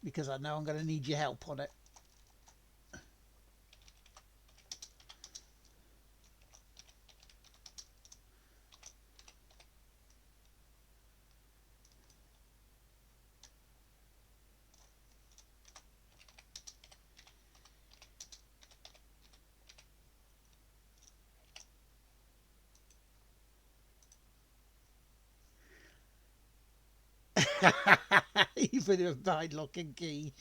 because I know I'm going to need your help on it. Even a fine looking key.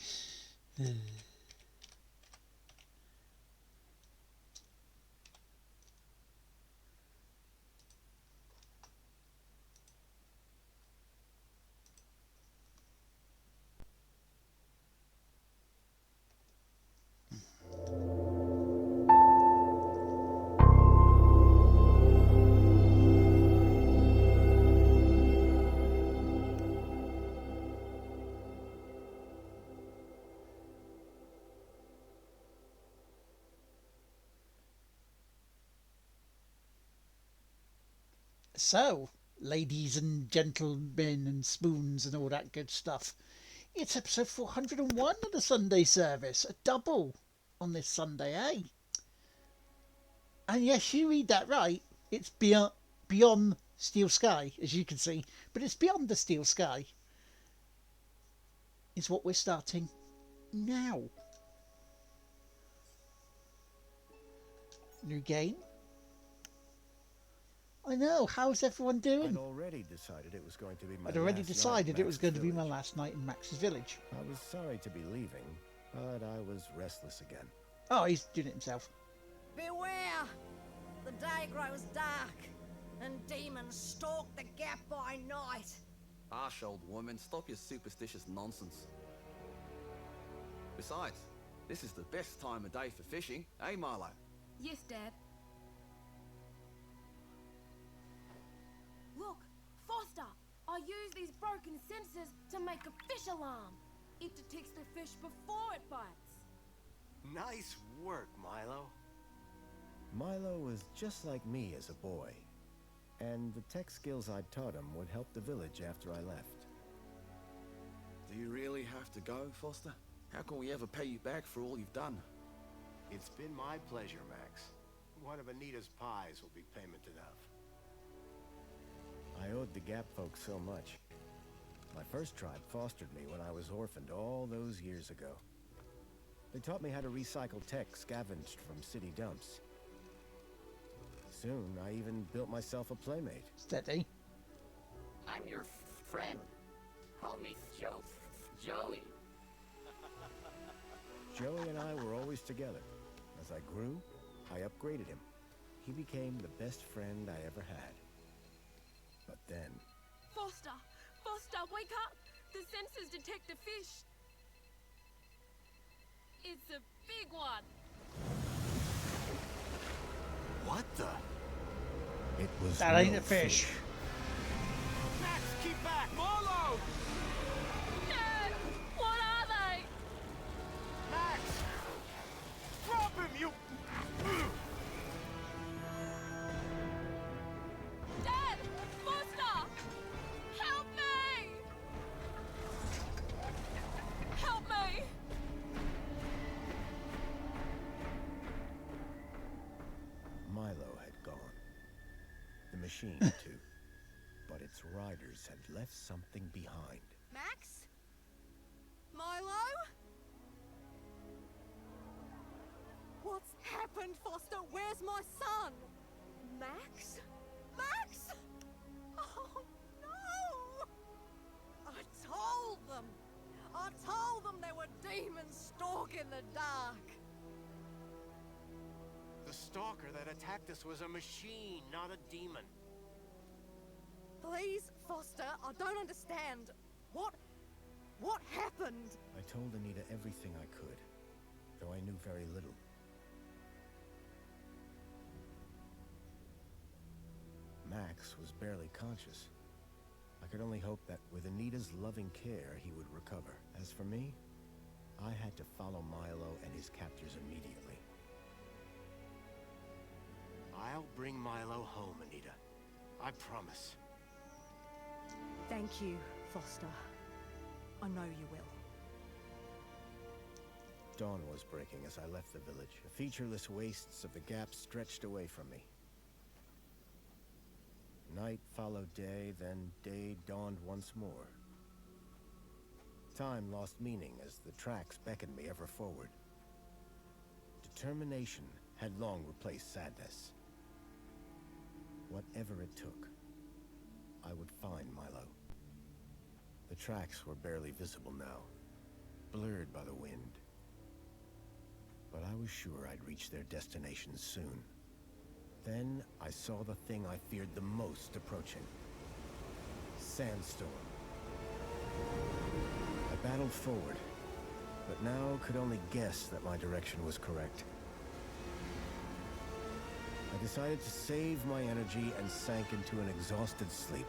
So, ladies and gentlemen and spoons and all that good stuff, it's episode 401 of the Sunday service, a double on this Sunday, eh? And yes, you read that right. It's beyond Steel Sky, as you can see, but it's beyond the Steel Sky. Is what we're starting now. New game. I know. How's everyone doing? I'd already decided it was going to be my last night in Max's village. I was sorry to be leaving, but I was restless again. Oh, he's doing it himself. Beware! The day grows dark, and demons stalk the gap by night. Harsh old woman, stop your superstitious nonsense. Besides, this is the best time of day for fishing, eh, Milo? Yes, Dad. Look, Foster, I use these broken sensors to make a fish alarm. It detects the fish before it bites. Nice work, Milo. Milo was just like me as a boy, and the tech skills I'd taught him would help the village after I left. Do you really have to go, Foster? How can we ever pay you back for all you've done? It's been my pleasure, Max. One of Anita's pies will be payment enough. I owed the Gap folks so much. My first tribe fostered me when I was orphaned all those years ago. They taught me how to recycle tech scavenged from city dumps. Soon, I even built myself a playmate. Steady. I'm your friend. Call me Joey. Joey and I were always together. As I grew, I upgraded him. He became the best friend I ever had. But then... Foster, wake up! The sensors detect a fish. It's a big one. What the? It was That ain't a fish. Max, keep back! Milo! Dad, what are they? Max! Drop him, you... Dad! Foster! Help me! Help me! Milo had gone. The machine, too. But its riders had left something behind. Max? Milo? What's happened, Foster? Where's my son? Max? Max? Oh, no! I told them there were demons stalking the dark. The stalker that attacked us was a machine, not a demon. Please, Foster, I don't understand. What happened? I told Anita everything I could, though I knew very little. Max was barely conscious. I could only hope that with Anita's loving care, he would recover. As for me, I had to follow Milo and his captors immediately. I'll bring Milo home, Anita. I promise. Thank you, Foster. I know you will. dawn was breaking as I left the village. The featureless wastes of the gap stretched away from me. Night followed day, then day dawned once more. Time lost meaning as the tracks beckoned me ever forward. Determination had long replaced sadness. Whatever it took, I would find Milo. The tracks were barely visible now, blurred by the wind. But I was sure I'd reach their destination soon. Then I saw the thing I feared the most approaching. Sandstorm. I battled forward, but now could only guess that my direction was correct. I decided to save my energy and sank into an exhausted sleep.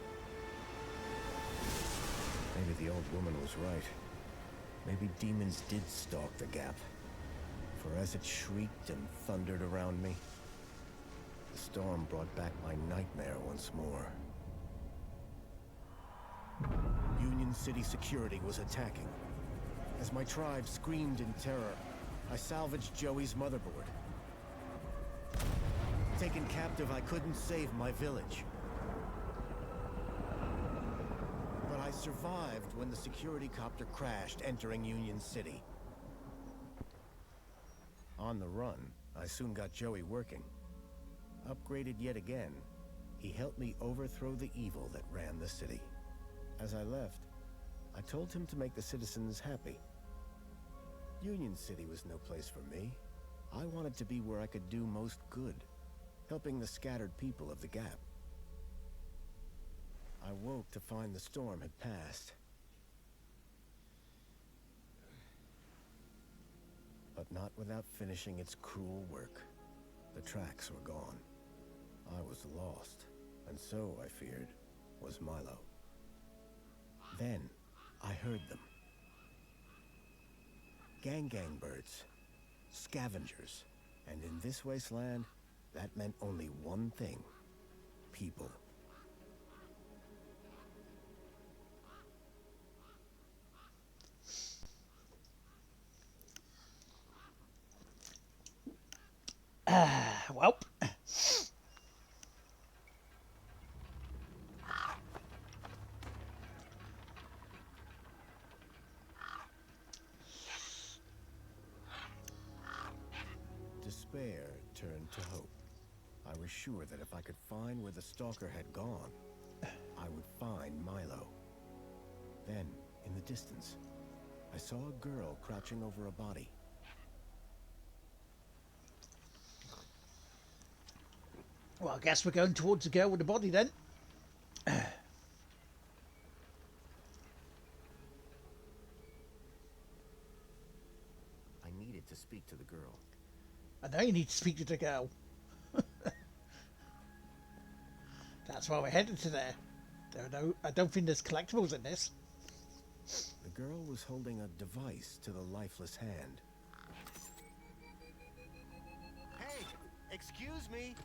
Maybe the old woman was right. Maybe demons did stalk the gap. For as it shrieked and thundered around me, the storm brought back my nightmare once more. Union City security was attacking. As my tribe screamed in terror, I salvaged Joey's motherboard. Taken captive, I couldn't save my village. But I survived when the security copter crashed, entering Union City. On the run, I soon got Joey working. Upgraded yet again, he helped me overthrow the evil that ran the city. As I left, I told him to make the citizens happy. Union City was no place for me. I wanted to be where I could do most good, helping the scattered people of the Gap. I woke to find the storm had passed. But not without finishing its cruel work. The tracks were gone. I was lost, and so, I feared, was Milo. Then, I heard them. Gang birds, scavengers, and in this wasteland, that meant only one thing: people. Well, Despair turned to hope. I was sure that if I could find where the stalker had gone, I would find Milo. Then, in the distance, I saw a girl crouching over a body. well, I guess we're going towards the girl with the body then. I needed to speak to the girl. I know you need to speak to the girl. That's why we're headed to there. I don't think there's collectibles in this. The girl was holding a device to the lifeless hand. Hey, excuse me.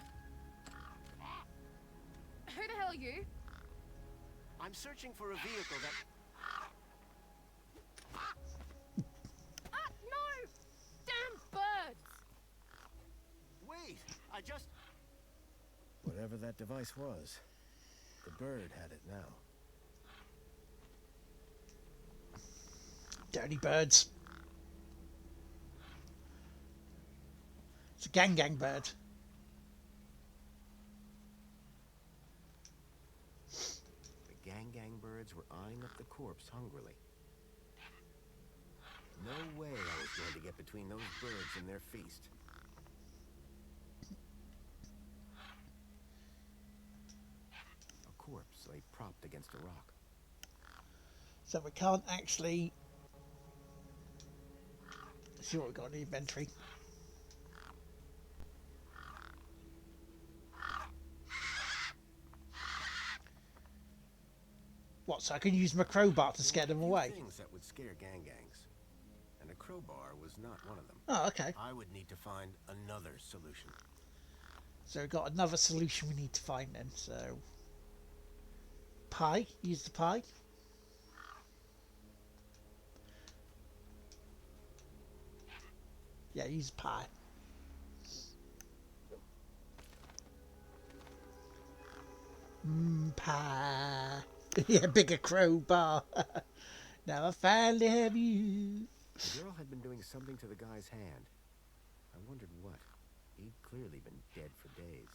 Who the hell are you? I'm searching for a vehicle that... Ah, no! Damn birds! Wait, I just... Whatever that device was, the bird had it now. Dirty birds. It's a gang bird. The gang birds were eyeing up the corpse hungrily. No way I was going to get between those birds and their feast. A corpse lay propped against a rock. So we can't actually see what we've got in the inventory. What, so I can use my crowbar to scare them away? Things that would scare gangs, and a crowbar was not one of them. Oh, okay. I would need to find another solution. So we've got another solution we need to find then. So, pie. Use the pie. Yeah, he's pie. Pie. Yeah, bigger crowbar. Now I finally have you. The girl had been doing something to the guy's hand. I wondered what. He'd clearly been dead for days.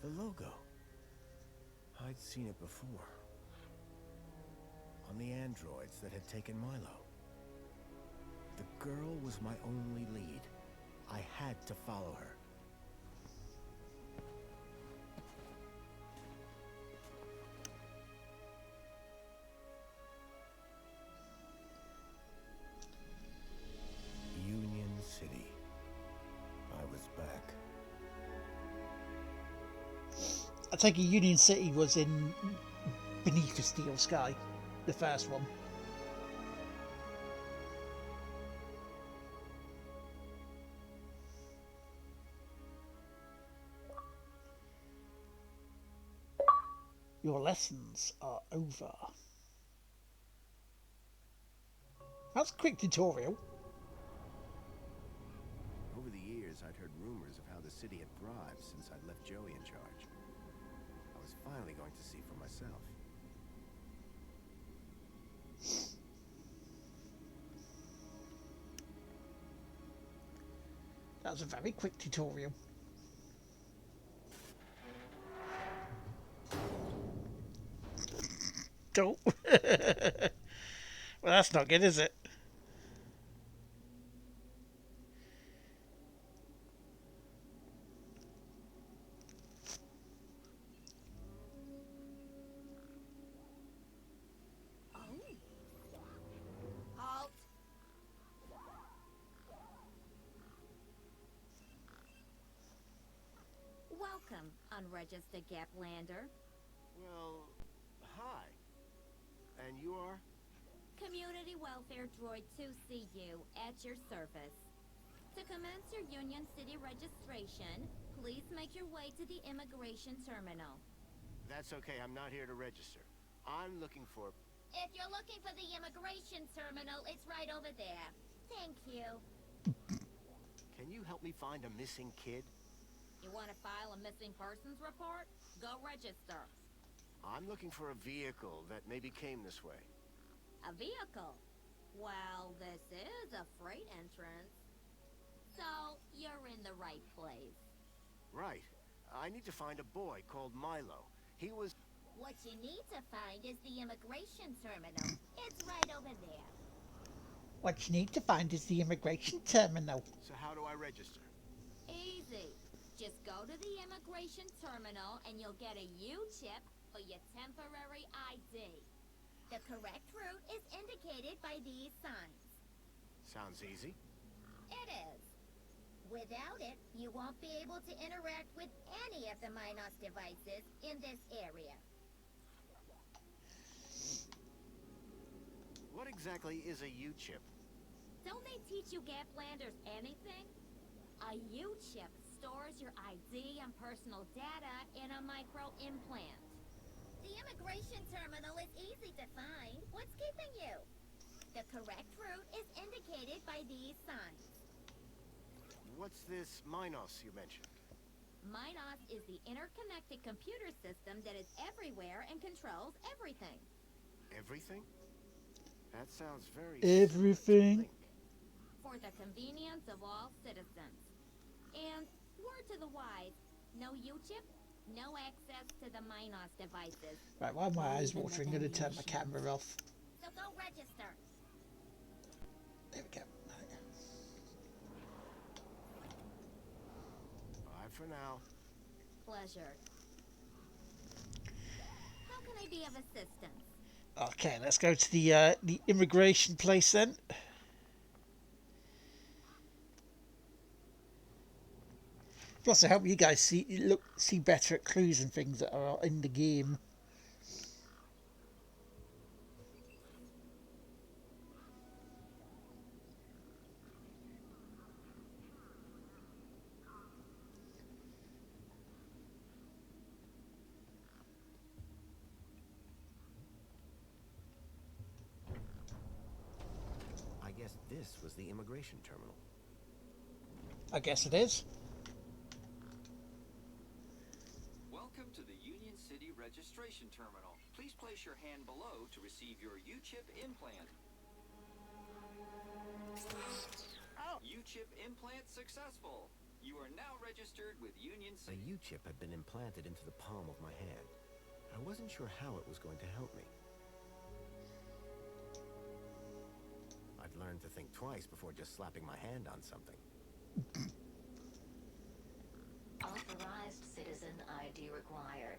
The logo. I'd seen it before. On the androids that had taken Milo. The girl was my only lead. I had to follow her. Union City. I was back. I take it Union City was in Beneath the Steel Sky, the first one. Your lessons are over. That's a quick tutorial. Over the years, I'd heard rumors of how the city had thrived since I'd left Joey in charge. I was finally going to see for myself. That was a very quick tutorial. Don't. Well, that's not good, is it? Halt! Welcome, unregistered Gaplander. Well, hi. And you are? Community Welfare Droid 2CU at your service. To commence your Union City registration, please make your way to the immigration terminal. That's okay, I'm not here to register. I'm looking for... If you're looking for the immigration terminal, it's right over there. Thank you. Can you help me find a missing kid? You want to file a missing persons report? Go register. I'm looking for a vehicle that maybe came this way. A vehicle? Well, this is a freight entrance. So, you're in the right place. Right. I need to find a boy called Milo. He was... What you need to find is the immigration terminal. It's right over there. What you need to find is the immigration terminal. So how do I register? Easy. Just go to the immigration terminal and you'll get a U-chip for your temporary ID. The correct route is indicated by these signs. Sounds easy. It is. Without it, you won't be able to interact with any of the Minos devices in this area. What exactly is a U-chip? Don't they teach you Gaplanders anything? A U-chip stores your ID and personal data in a micro-implant. The immigration terminal is easy to find. What's keeping you? The correct route is indicated by these signs. What's this Minos you mentioned? Minos is the interconnected computer system that is everywhere and controls everything. Everything? That sounds very... Everything. For the convenience of all citizens. And, word to the wise, no U-chip, no access to the Minos devices. Right, why are my eyes watering? I'm going to turn my camera off. So go register. There we go. Bye for now. Pleasure. How can I be of assistance? Okay, let's go to the immigration place then. Plus, to help you guys see better at clues and things that are in the game. this was the immigration terminal. I guess it is. Welcome to the Union City Registration Terminal. Please place your hand below to receive your U-chip implant. U-chip implant successful. You are now registered with Union A City. U-chip had been implanted into the palm of my hand. I wasn't sure how it was going to help me. I'd learned to think twice before just slapping my hand on something. Authorized citizen ID required.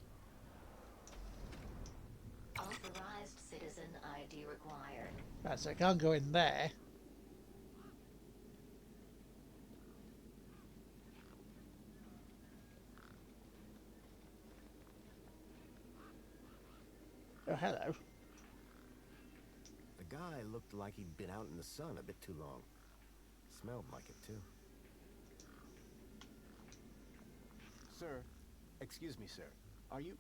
Authorized citizen ID required. Right, so I can't go in there. Oh, hello. The guy looked like he'd been out in the sun a bit too long. Smelled like it, too. Sir, excuse me, sir. Are you...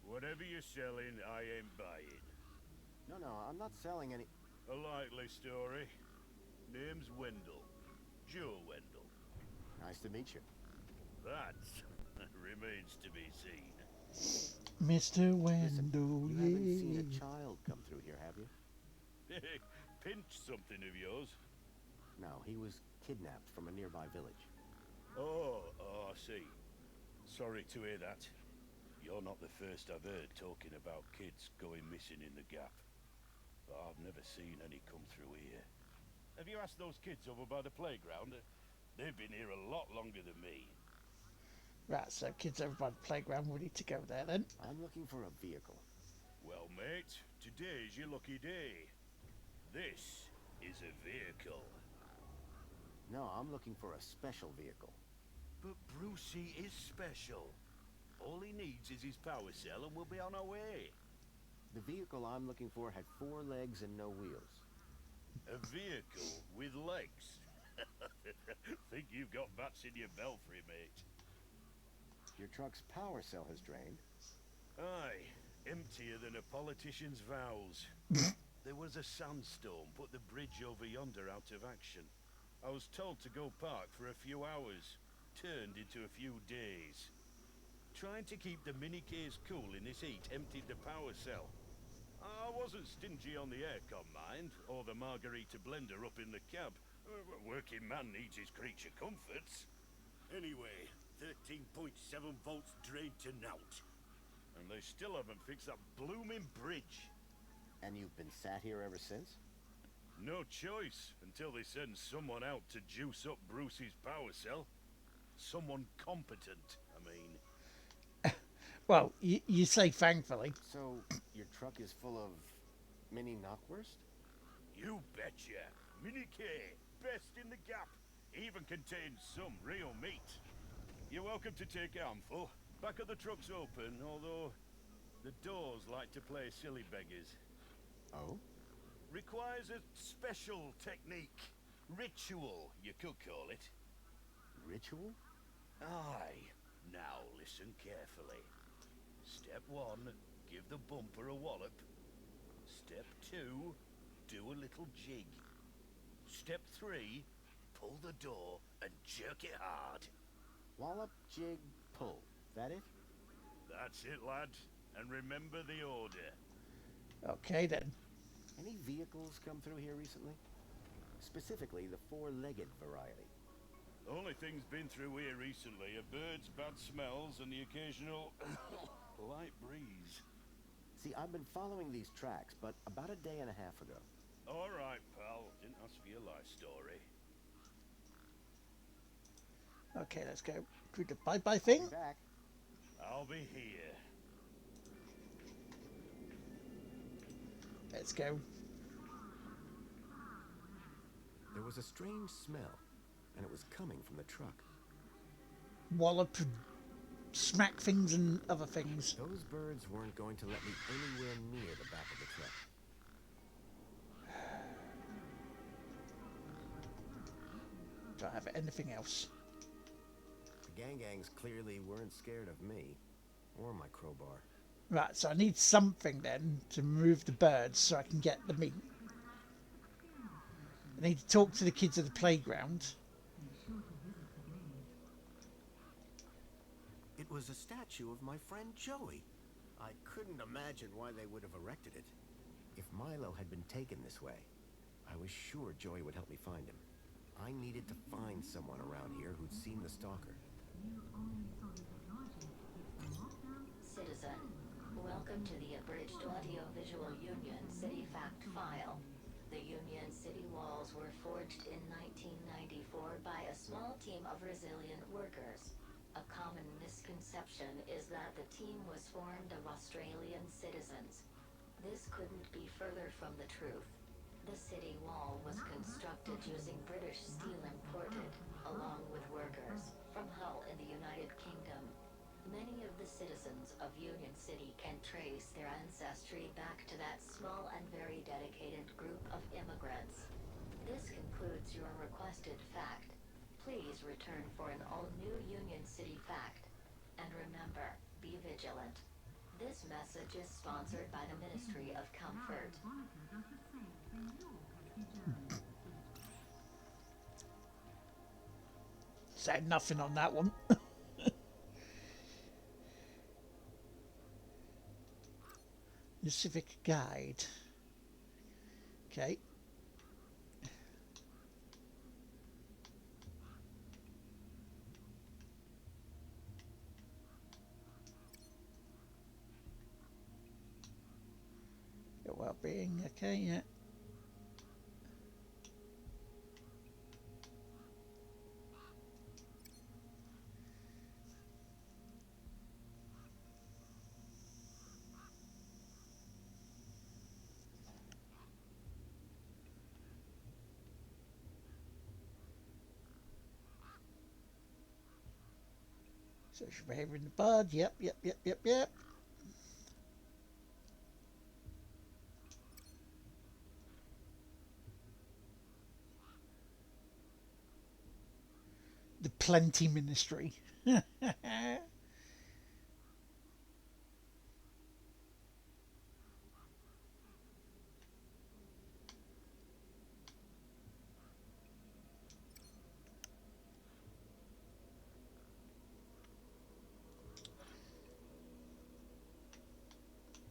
Whatever you're selling, I ain't buying. No, I'm not selling any... A likely story. Name's Wendell. Joe Wendell. Nice to meet you. That remains to be seen. Mr. Wendell, You haven't seen a child come through here, have you? Pinch something of yours? No, he was kidnapped from a nearby village. Oh, I see. Sorry to hear that. You're not the first I've heard talking about kids going missing in the Gap. But I've never seen any come through here. Have you asked those kids over by the playground? They've been here a lot longer than me. Right, so kids over by the playground, we need to go there then. I'm looking for a vehicle. Well, mate, today's your lucky day. This is a vehicle. No, I'm looking for a special vehicle. But Brucey is special. All he needs is his power cell and we'll be on our way. The vehicle I'm looking for had 4 legs and no wheels. A vehicle with legs? Think you've got bats in your belfry, mate. Your truck's power cell has drained. Aye, emptier than a politician's vows. There was a sandstorm put the bridge over yonder out of action. I was told to go park for a few hours. Turned into a few days. Trying to keep the mini-Ks cool in this heat emptied the power cell. I wasn't stingy on the aircon, mind, or the margarita blender up in the cab. A working man needs his creature comforts. Anyway, 13.7 volts drained to nout. And they still haven't fixed that blooming bridge. And you've been sat here ever since? No choice, until they send someone out to juice up Brucey's power cell. Someone competent, I mean. Well, you say thankfully. So, your truck is full of mini knockwurst? You betcha. Mini K, best in the Gap. Even contains some real meat. You're welcome to take a handful. Back of the truck's open, although the doors like to play silly beggars. Oh? Requires a special technique. Ritual, you could call it. Ritual? Aye. Now listen carefully. Step 1, give the bumper a wallop. Step 2, do a little jig. Step 3, pull the door and jerk it hard. Wallop, jig, pull. That it? That's it, lad. And remember the order. Okay then. Any vehicles come through here recently? Specifically, the 4-legged variety. Only thing's been through here recently are birds, bad smells, and the occasional light breeze. See, I've been following these tracks, but about a day and a half ago. All right, pal. Didn't ask for your life story. Okay, let's go through the bye-bye thing. Back. I'll be here. Let's go. There was a strange smell, and it was coming from the truck. Wallop, smack things and other things. Those birds weren't going to let me anywhere near the back of the truck. Do I have anything else? The gangs clearly weren't scared of me, or my crowbar. Right, so I need something then to remove the birds so I can get the meat. I need to talk to the kids at the playground. It was a statue of my friend Joey. I couldn't imagine why they would have erected it. If Milo had been taken this way, I was sure Joey would help me find him. I needed to find someone around here who'd seen the stalker. Citizen, welcome to the abridged audiovisual Union City fact file. The Union City walls were forged in 1994 by a small team of resilient workers. A common misconception is that the team was formed of Australian citizens. This couldn't be further from the truth. The city wall was constructed using British steel imported, along with workers, from Hull in the United Kingdom. Many of the citizens of Union City can trace their ancestry back to that small and very dedicated group of immigrants. This concludes your requested fact. Please return for an all-new Union City fact. And remember, be vigilant. This message is sponsored by the Ministry of Comfort. Said nothing on that one. The Civic Guide. Okay. Your well-being. Okay, yeah. Social behavior in the bud. Yep. The Plenty Ministry.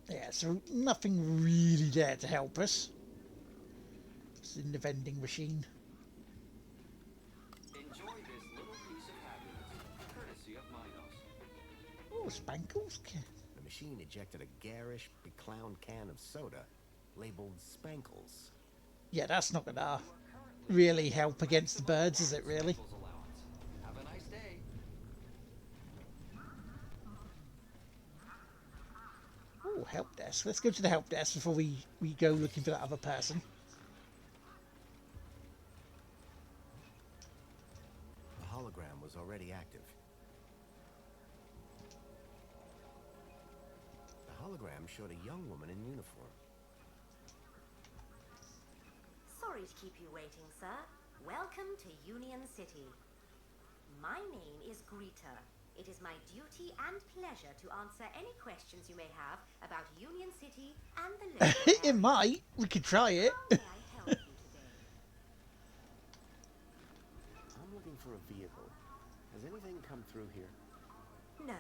Yeah, so nothing really there to help us. It's in the vending machine. Enjoy this little piece of happiness, courtesy of Minos. Oh, Spankles. The machine ejected a garish, beclowned can of soda labeled Spankles. Yeah, that's not gonna really help against the birds, is it really? Have a nice day. Oh, help desk. Let's go to the help desk before we go looking for that other person. The hologram was already active. The hologram showed a young woman in uniform. Sorry to keep you waiting, sir. Welcome to Union City. My name is Greta. It is my duty and pleasure to answer any questions you may have about Union City and the local It might. We could try it. How may I help you today? I'm looking for a vehicle. Has anything come through here? No.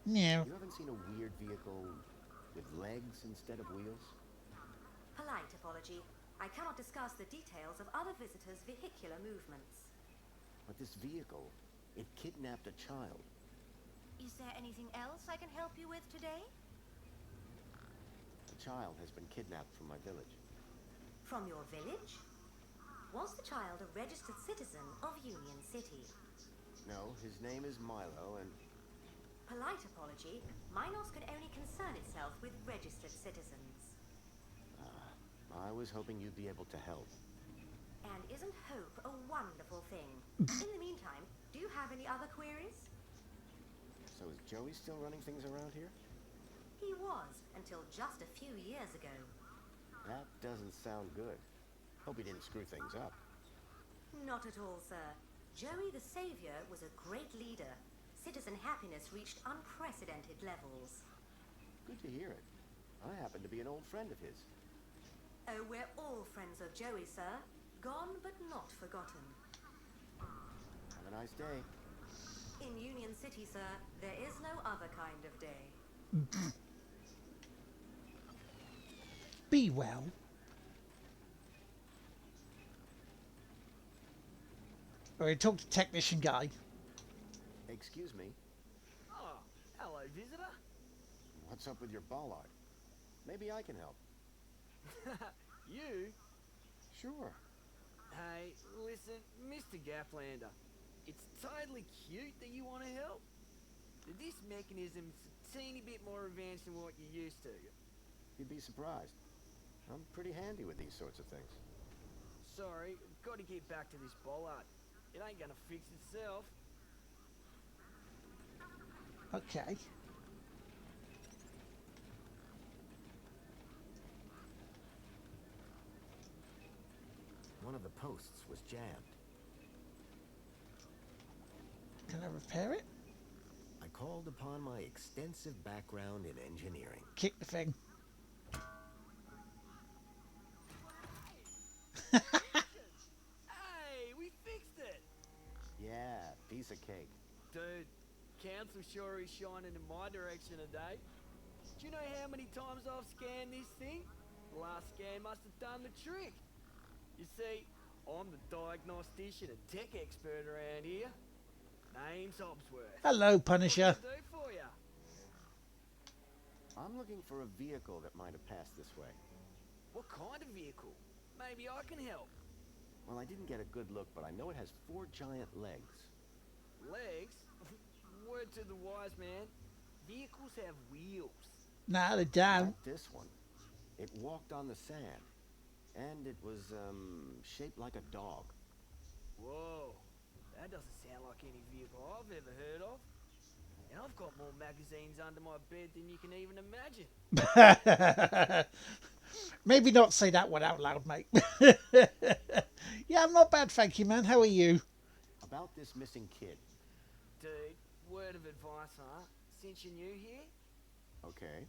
Yeah. You haven't seen a weird vehicle with legs instead of wheels? Polite apology. I cannot discuss the details of other visitors' vehicular movements. But this vehicle, it kidnapped a child. Is there anything else I can help you with today? The child has been kidnapped from my village. From your village? Was the child a registered citizen of Union City? No, his name is Milo, and... Polite apology. Minos could only concern itself with registered citizens. I was hoping you'd be able to help. And isn't hope a wonderful thing? In the meantime, do you have any other queries? So is Joey still running things around here? He was, until just a few years ago. That doesn't sound good. Hope he didn't screw things up. Not at all, sir. Joey the Savior was a great leader. Citizen happiness reached unprecedented levels. Good to hear it. I happen to be an old friend of his. Oh, we're all friends of Joey, sir. Gone but not forgotten. Have a nice day. In Union City, sir, there is no other kind of day. Be well. Alright, talk to technician guy. Excuse me. Oh, hello, visitor. What's up with your bollard? Maybe I can help. You? Sure. Hey, listen, Mr. Gaplander. It's totally cute that you want to help. But this mechanism's a teeny bit more advanced than what you're used to. You'd be surprised. I'm pretty handy with these sorts of things. Sorry, got to get back to this bollard. It ain't gonna fix itself. Okay. One of the posts was jammed. Can I repair it? I called upon my extensive background in engineering. Kick the thing. Hey, we fixed it! Yeah, piece of cake. Dude, Council sure is shining in my direction today. Do you know how many times I've scanned this thing? The last scan must have done the trick. You see, I'm the diagnostician and tech expert around here. Name's Hobsworth. Hello, Punisher. What can I do for you? I'm looking for a vehicle that might have passed this way. What kind of vehicle? Maybe I can help. Well, I didn't get a good look, but I know it has 4 giant legs. Legs? Word to the wise man. Vehicles have wheels. Nah, they don't. Like this one. It walked on the sand. And it was, shaped like a dog. Whoa. That doesn't sound like any vehicle I've ever heard of. And I've got more magazines under my bed than you can even imagine. Maybe not say that one out loud, mate. Yeah, I'm not bad, thank you, man. How are you? About this missing kid. Dude, word of advice, huh? Since you're new here? Okay.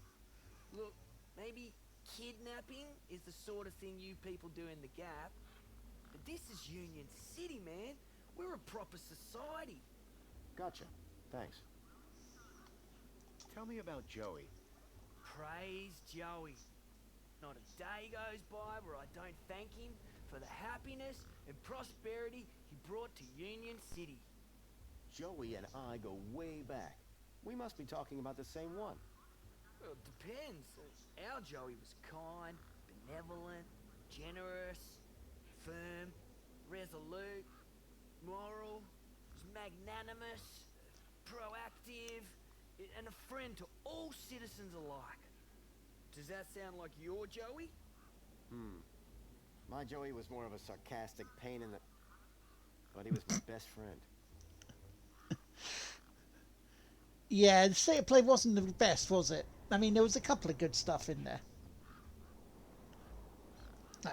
Look, maybe kidnapping is the sort of thing you people do in the Gap. But this is Union City, man. We're a proper society. Gotcha. Thanks. Tell me about Joey. Praise Joey. Not a day goes by where I don't thank him for the happiness and prosperity he brought to Union City. Joey and I go way back. We must be talking about the same one. Well, it depends. Our Joey was kind, benevolent, generous, firm, resolute, moral, was magnanimous, proactive, and a friend to all citizens alike. Does that sound like your Joey? My Joey was more of a sarcastic pain in the... But he was my best friend. Yeah, the state of play wasn't the best, was it? I mean, there was a couple of good stuff in there.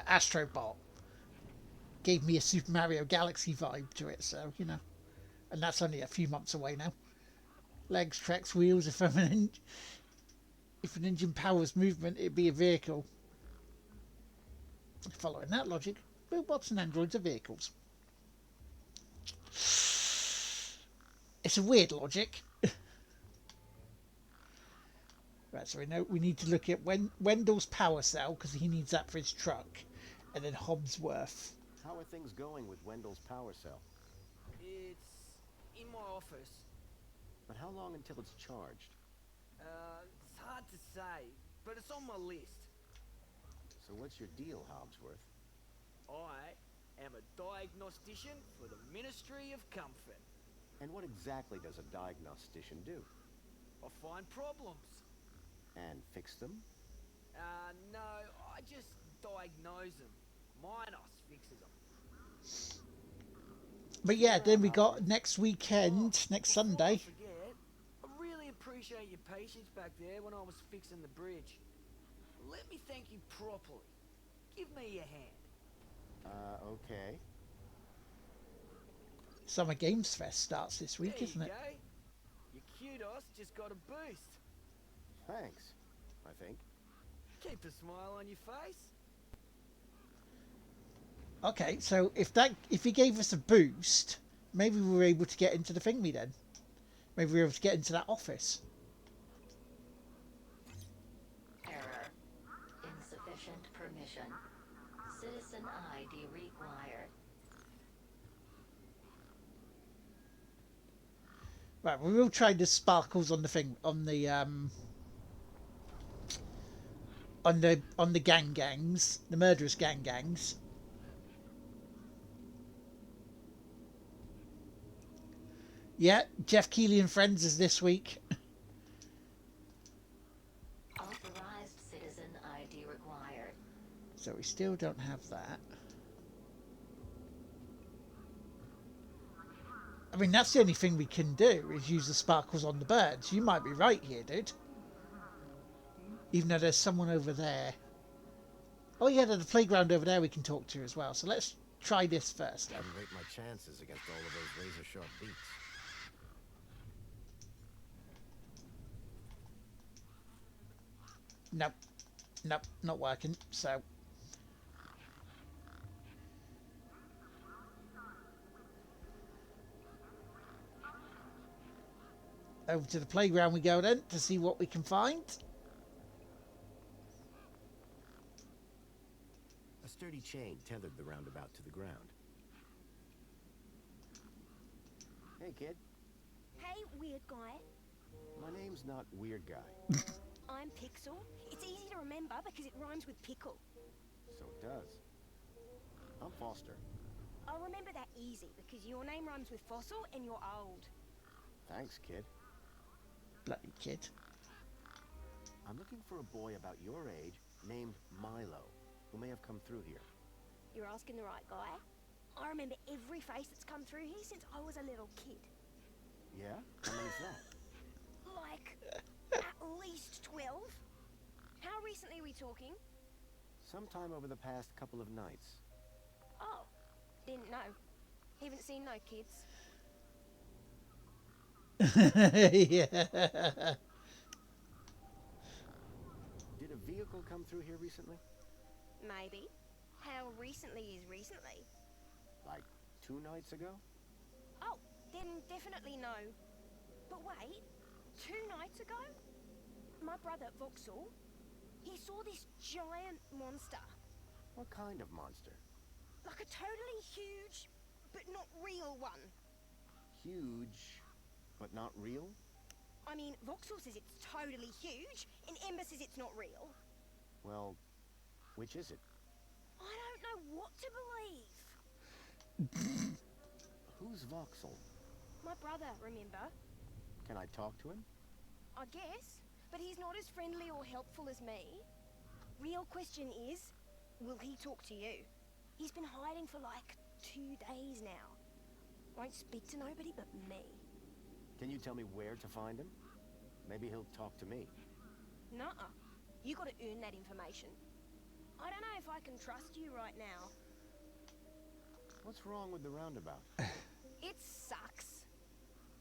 Astrobot gave me a Super Mario Galaxy vibe to it, so, you know. And that's only a few months away now. Legs, tracks, wheels. If an engine powers movement, it'd be a vehicle. Following that logic, robots and androids are vehicles. It's a weird logic. Right, so we need to look at Wendell's power cell, because he needs that for his truck. And then Hobsworth. How are things going with Wendell's power cell? It's in my office. But how long until it's charged? It's hard to say, but it's on my list. So what's your deal, Hobsworth? I am a diagnostician for the Ministry of Comfort. And what exactly does a diagnostician do? I find problems. And fix them? No, I just diagnose them. Minos fixes them. But yeah, then we got next weekend, next Sunday. I forget, I really appreciate your patience back there when I was fixing the bridge. Let me thank you properly. Give me a hand. Okay. Summer Games Fest starts this week, isn't it? There you go. Your kudos just got a boost. Thanks, I think. Keep a smile on your face. Okay, so if he gave us a boost, maybe we were able to get into the thingy then. Maybe we were able to get into that office. Error. Insufficient permission. Citizen ID required. Right, we will try the sparkles on the thing on the gangs, the murderous gangs. Yeah, Jeff Keighley and Friends is this week. Authorized citizen ID required. So we still don't have that. I mean, that's the only thing we can do is use the sparkles on the birds. You might be right here, dude. Even though there's someone over there. Oh yeah, there's a playground over there we can talk to as well. So let's try this first then. I'd rate my chances against all of those razor-sharp beaks. Nope. Nope, not working. So over to the playground we go then to see what we can find. A sturdy chain tethered the roundabout to the ground. Hey, kid. Hey, weird guy. My name's not Weird Guy. I'm Pixel. It's easy to remember because it rhymes with pickle. So it does. I'm Foster. I'll remember that easy because your name rhymes with fossil and you're old. Thanks, kid. Bloody kid. I'm looking for a boy about your age named Milo, who may have come through here. You're asking the right guy. I remember every face that's come through here since I was a little kid. Yeah? How many's that? Like, at least 12. How recently are we talking? Sometime over the past couple of nights. Oh, didn't know. Haven't seen no kids. Yeah. Did a vehicle come through here recently? Maybe. How recently is recently? Like 2 nights ago? Oh, then definitely no. But wait, 2 nights ago? My brother, Vauxhall, he saw this giant monster. What kind of monster? Like a totally huge, but not real one. Huge, but not real? I mean, Vauxhall says it's totally huge, and Ember says it's not real. Well, which is it? I don't know what to believe. Who's Vauxhall? My brother, remember? Can I talk to him? I guess, but he's not as friendly or helpful as me. Real question is, will he talk to you? He's been hiding for like 2 days now. Won't speak to nobody but me. Can you tell me where to find him? Maybe he'll talk to me. Nuh-uh. You gotta earn that information. I don't know if I can trust you right now. What's wrong with the roundabout? It sucks.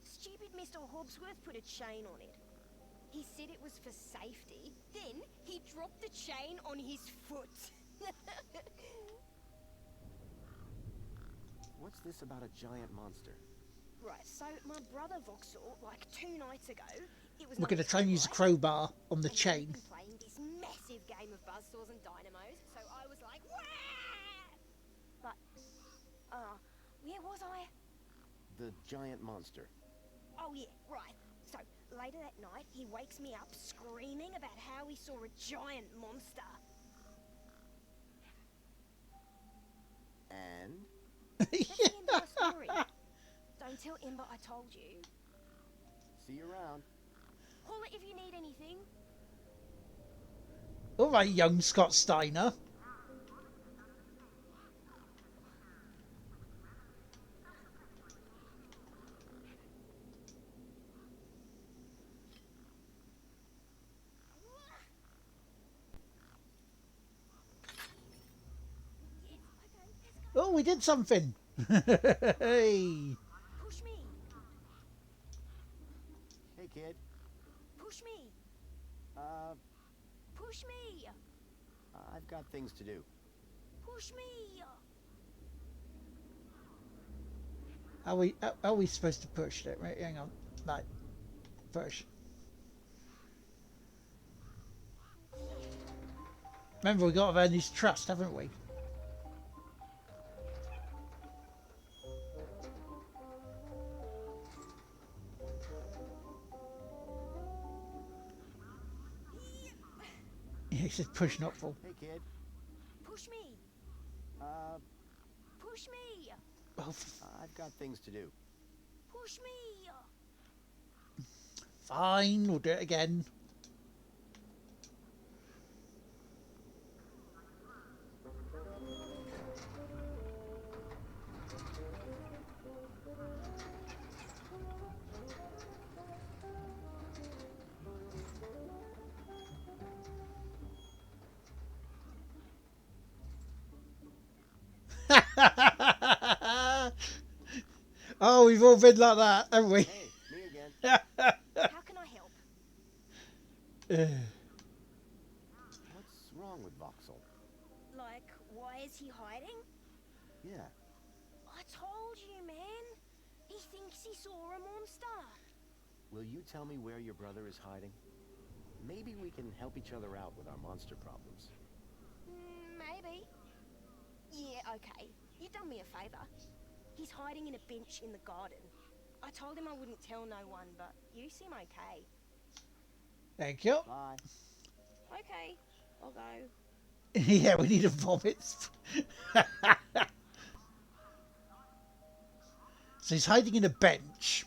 Stupid Mr. Hobbsworth put a chain on it. He said it was for safety. Then he dropped the chain on his foot. What's this about a giant monster? Right, so my brother Vauxhall, like 2 nights ago, it was We're going to night try and use a right? crowbar on the And chain. we've been playing this massive game of buzzsaws and dynamos, so I was like, wah! But, where was I? The giant monster. Oh yeah, right. So, later that night, he wakes me up screaming about how he saw a giant monster. And? That's the end of the story. Don't tell Ember I told you. See you around. Holler if you need anything. All right, young Scott Steiner. Oh, we did something. Hey. Push me. Hey, kid. Push me. Push me. I've got things to do. Push me. How are we supposed to push it? Right, hang on. Right, push. Remember, we got to earn his trust, haven't we? He said push, not pull. Hey, kid. Push me. Uh, Push me. Oh, I've got things to do. Push me. fine, we'll do it again. Oh, we've all been like that, haven't we? Hey, me again. How can I help? What's wrong with Voxel? Like, why is he hiding? Yeah. I told you, man. He thinks he saw a monster. Will you tell me where your brother is hiding? Maybe we can help each other out with our monster problems. Maybe. Yeah, okay. You done me a favor. He's hiding in a bench in the garden. I told him I wouldn't tell no one, but you seem okay. Thank you. Bye. Okay, I'll go. Yeah, we need a vomit. So he's hiding in a bench.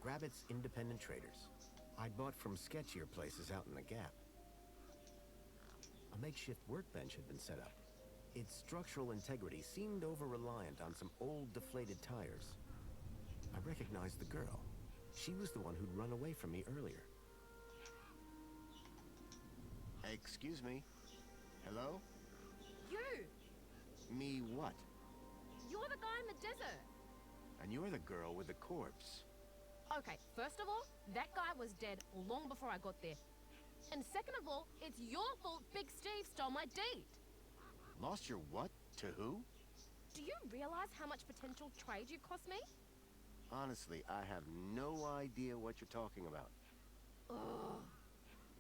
Grabbit's independent traders. I'd bought from sketchier places out in the Gap. A makeshift workbench had been set up. Its structural integrity seemed over-reliant on some old deflated tires. I recognized the girl. She was the one who'd run away from me earlier. Excuse me. Hello? You! Me what? You're the guy in the desert! And you're the girl with the corpse. Okay, first of all, that guy was dead long before I got there. And second of all, it's your fault Big Steve stole my date! Lost your what? To who? Do you realize how much potential trade you cost me? Honestly, I have no idea what you're talking about. Ugh.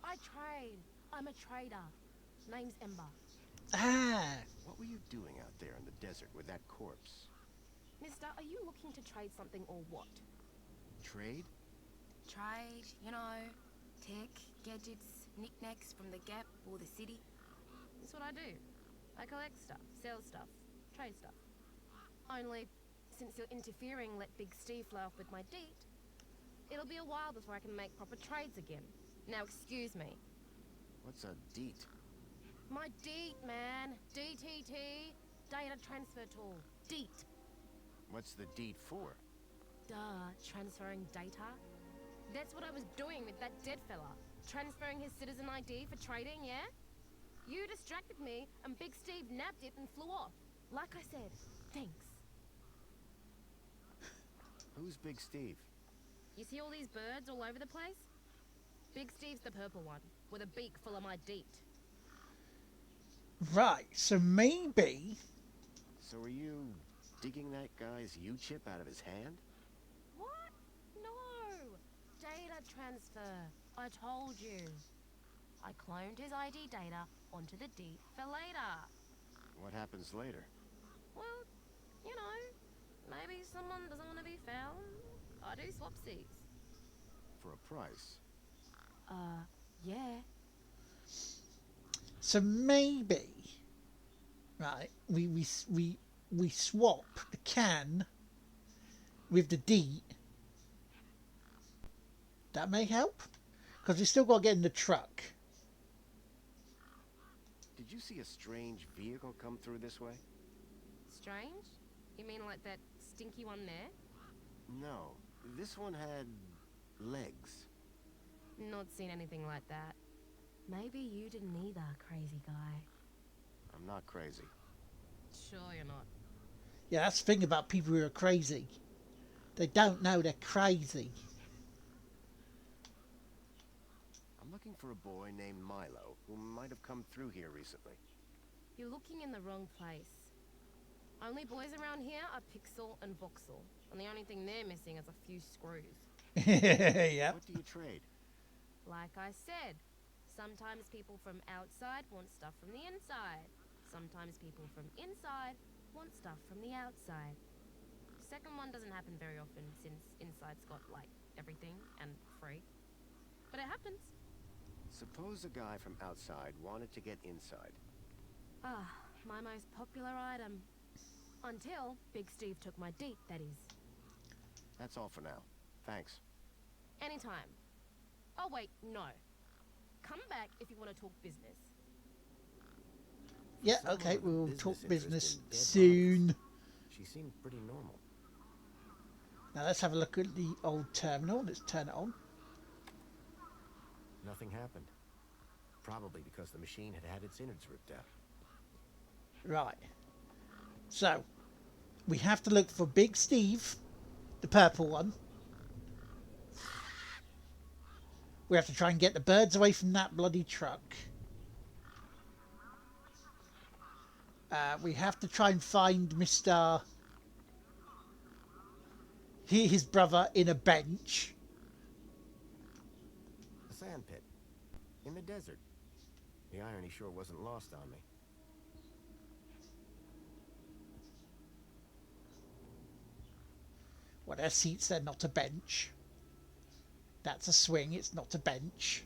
I trade. I'm a trader. Name's Ember. Ah. What were you doing out there in the desert with that corpse? Mister, are you looking to trade something or what? Trade? Trade, you know, tech, gadgets, knickknacks from the Gap or the city. That's what I do. I collect stuff, sell stuff, trade stuff. Only, since you're interfering, let Big Steve fly off with my deet, it'll be a while before I can make proper trades again. Now excuse me. What's a deet? My deet, man. DTT. Data transfer tool. Deet. What's the deet for? Duh, transferring data. That's what I was doing with that dead fella. Transferring his citizen ID for trading, yeah? You distracted me, and Big Steve nabbed it and flew off. Like I said, thanks. Who's Big Steve? You see all these birds all over the place? Big Steve's the purple one, with a beak full of my deet. Right, so maybe... So are you digging that guy's U-chip out of his hand? What? No! Data transfer. I told you. I cloned his ID data onto the deet for later. What happens later? Well, you know, maybe someone doesn't want to be found. I do swapsies. For a price? Yeah. So maybe... Right, we swap the can with the deet. That may help? Because we still got to get in the truck. Did you see a strange vehicle come through this way? Strange? You mean like that stinky one there? No, this one had legs. Not seen anything like that. Maybe you didn't either, crazy guy. I'm not crazy. Sure you're not. Yeah, that's the thing about people who are crazy. They don't know they're crazy. I'm looking for a boy named Milo who might have come through here recently. You're looking in the wrong place. Only boys around here are Pixel and Voxel, and the only thing they're missing is a few screws. Yep. What do you trade? Like I said, sometimes people from outside want stuff from the inside. Sometimes people from inside want stuff from the outside. Second one doesn't happen very often since inside's got, like, everything and free. But it happens. Suppose a guy from outside wanted to get inside. Ah, my most popular item. Until Big Steve took my deep, that is. That's all for now. Thanks. Anytime. Oh, wait, no. Come back if you want to talk business. Yeah, okay, we'll talk business in dead soon. bodies, she seemed pretty normal. Now let's have a look at the old terminal. Let's turn it on. Nothing happened. Probably because the machine had had its innards ripped out. Right. So, we have to look for Big Steve, the purple one. We have to try and get the birds away from that bloody truck. We have to try and find Mr. his brother in a bench. A sand pit. In the desert. The irony sure wasn't lost on me. Well, they're seats, they're not a bench. That's a swing, it's not a bench.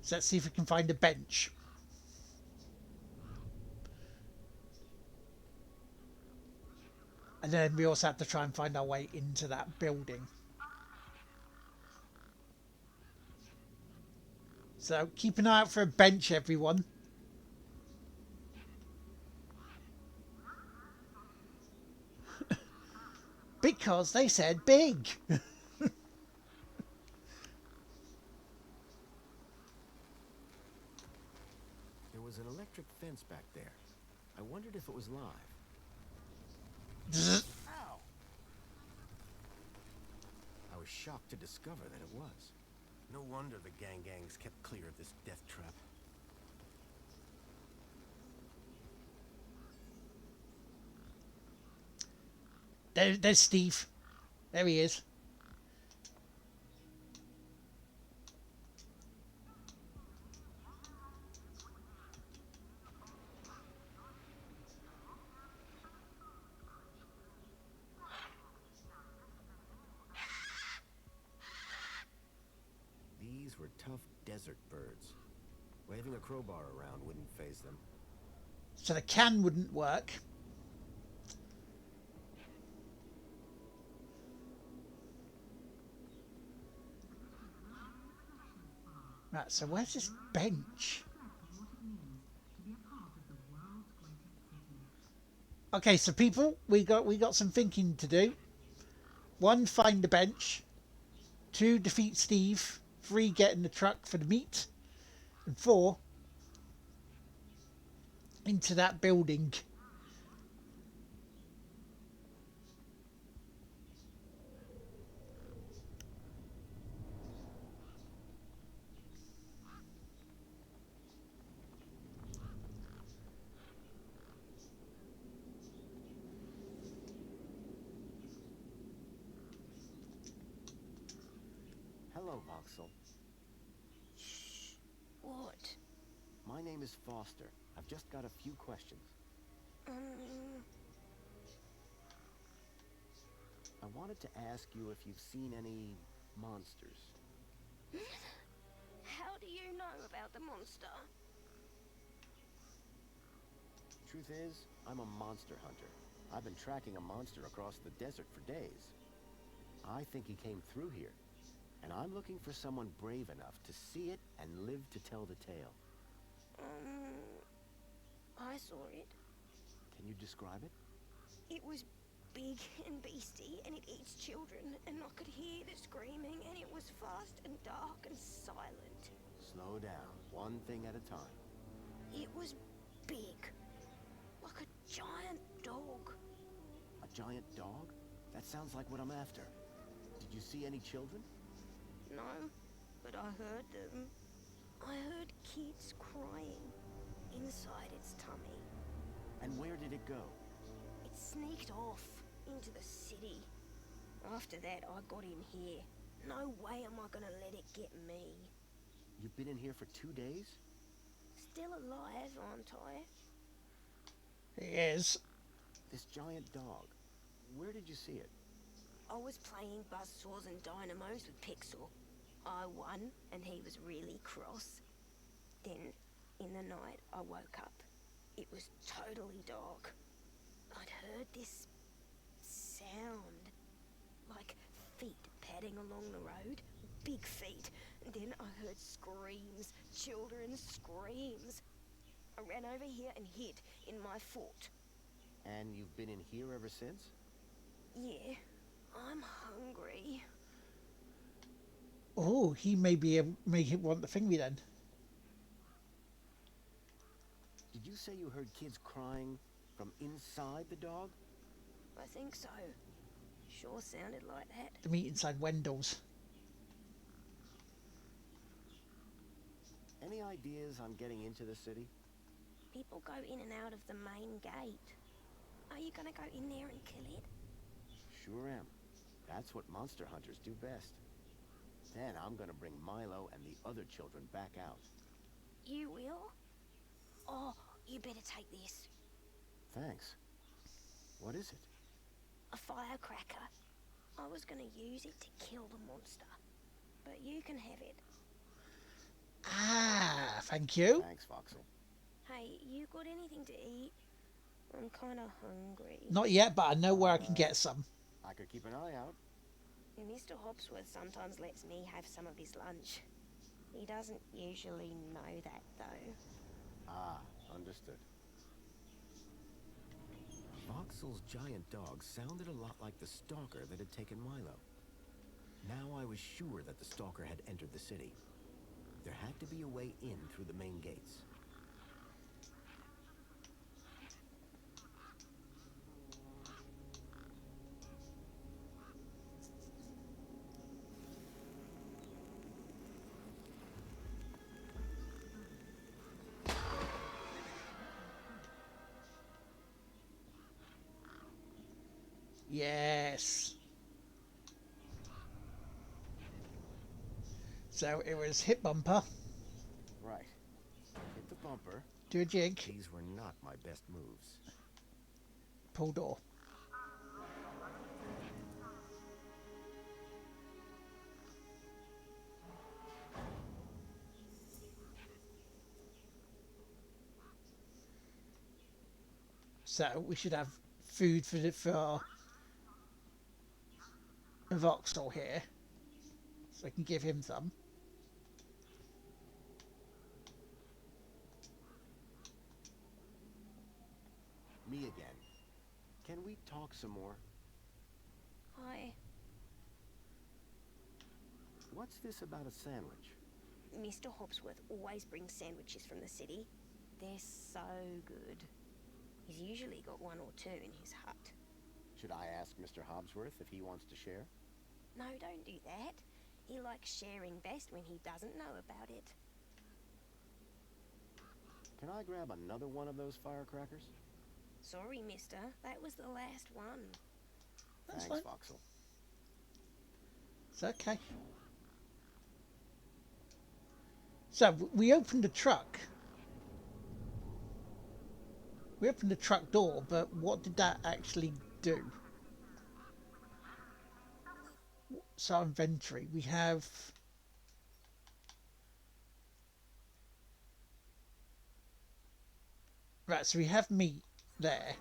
So let's see if we can find a bench. And then we also have to try and find our way into that building. So keep an eye out for a bench, everyone. Because they said big. There was an electric fence back there. I wondered if it was live. Ow! I was shocked to discover that it was. No wonder the gangs kept clear of this death trap. There's Steve. There he is. These were tough desert birds. Waving a crowbar around wouldn't faze them. So the can wouldn't work. Right, so where's this bench? Okay, so people, we got some thinking to do. 1, find the bench. 2, defeat Steve. 3, get in the truck for the meat. And 4, into that building. Hello, Voxel. What? My name is Foster. I've just got a few questions. I wanted to ask you if you've seen any monsters. How do you know about the monster? Truth is, I'm a monster hunter. I've been tracking a monster across the desert for days. I think he came through here, and I'm looking for someone brave enough to see it and live to tell the tale. I saw it. Can you describe it? It was big and beastie, and it eats children, and I could hear the screaming, and it was fast and dark and silent. Slow down, one thing at a time. It was big, like a giant dog. A giant dog? That sounds like what I'm after. Did you see any children? No, but I heard them. I heard kids crying inside its tummy. And where did it go? It sneaked off into the city. After that, I got in here. No way am I gonna let it get me. You've been in here for 2 days? Still alive, aren't I? He is. This giant dog, where did you see it? I was playing buzzsaws and dynamos with Pixel. I won, and he was really cross. Then, in the night, I woke up. It was totally dark. I'd heard this sound, like feet padding along the road, big feet. And then I heard screams, children's screams. I ran over here and hid in my fort. And you've been in here ever since? Yeah, I'm hungry. Oh, he may be able make it want the thingy then. Did you say you heard kids crying from inside the dog? I think so. Sure sounded like that. The meat inside Wendell's. Any ideas on getting into the city? People go in and out of the main gate. Are you gonna go in there and kill it? Sure am. That's what monster hunters do best. Then I'm gonna bring Milo and the other children back out. You will? Oh, you better take this. Thanks. What is it? A firecracker. I was gonna use it to kill the monster, but you can have it. Ah, thank you. Thanks, Foxel. Hey, you got anything to eat? I'm kinda hungry. Not yet, but I know where I can get some. I could keep an eye out. Mr. Hopsworth sometimes lets me have some of his lunch. He doesn't usually know that, though. Ah, understood. Foxel's giant dog sounded a lot like the stalker that had taken Milo. Now I was sure that the stalker had entered the city. There had to be a way in through the main gates. Yes. So it was hit bumper. Right. Hit the bumper. Do a jig. These were not my best moves. Pull door. So we should have food for Voxel here, so I can give him some. Me again. Can we talk some more? Hi. What's this about a sandwich? Mr. Hopsworth always brings sandwiches from the city. They're so good. He's usually got one or two in his hut. Should I ask Mr. Hobsworth if he wants to share? No, don't do that. He likes sharing best when he doesn't know about it. Can I grab another one of those firecrackers? Sorry, mister. That was the last one. That's Thanks, fine. Foxel. It's okay. So we opened the truck. We opened the truck door, but what did that actually do? So our inventory, we have right. So we have meat there.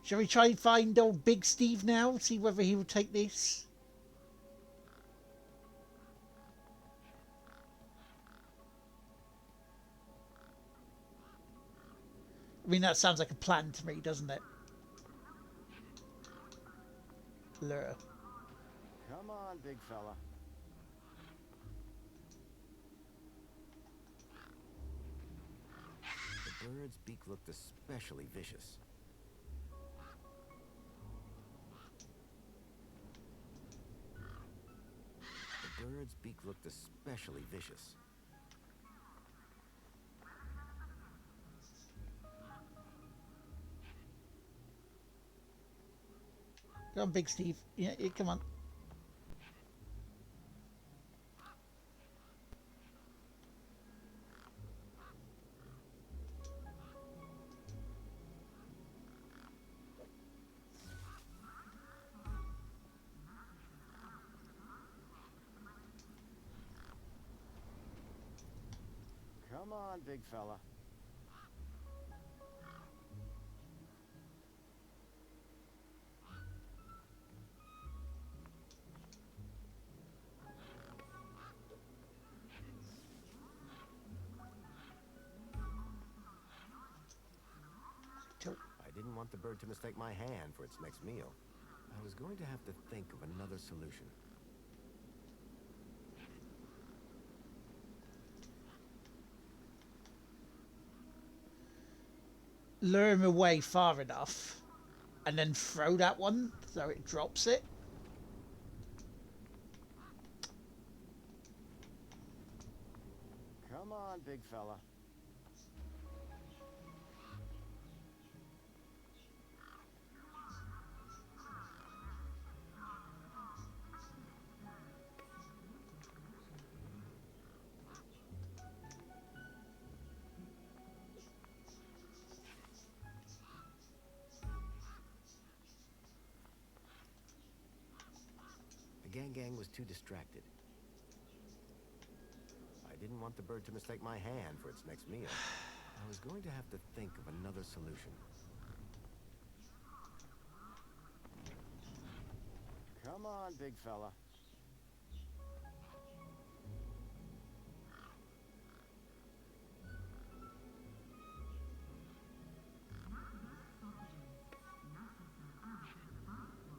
Shall we try and find old Big Steve now? See whether he will take this. I mean, that sounds like a plan to me, doesn't it? Lure. Come on, big fella. The bird's beak looked especially vicious. bird's beak looked especially vicious. Come on, Big Steve. Yeah, come on. Come on, big fella. I didn't want the bird to mistake my hand for its next meal. I was going to have to think of another solution. Lure him away far enough and then throw that one so it drops it. Come on, big fella. The gang was too distracted. I didn't want the bird to mistake my hand for its next meal. I was going to have to think of another solution. Come on, big fella.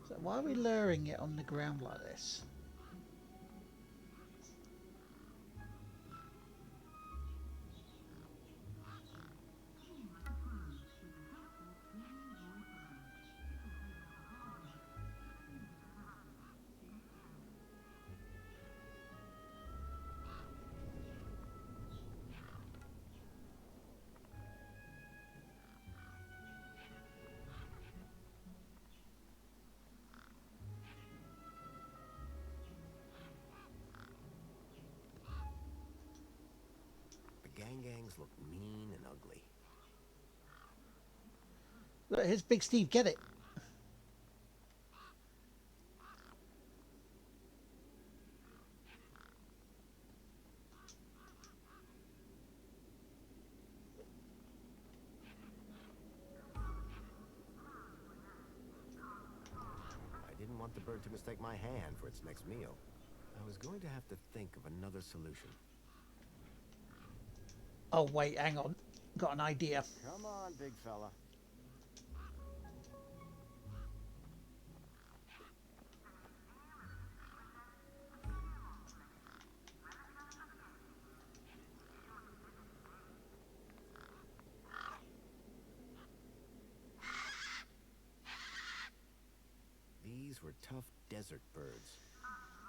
So why are we luring it on the ground like this? Gangs look mean and ugly. Look, here's Big Steve, get it. I didn't want the bird to mistake my hand for its next meal. I was going to have to think of another solution. Oh, wait, hang on. Got an idea. Come on, big fella. These were tough desert birds.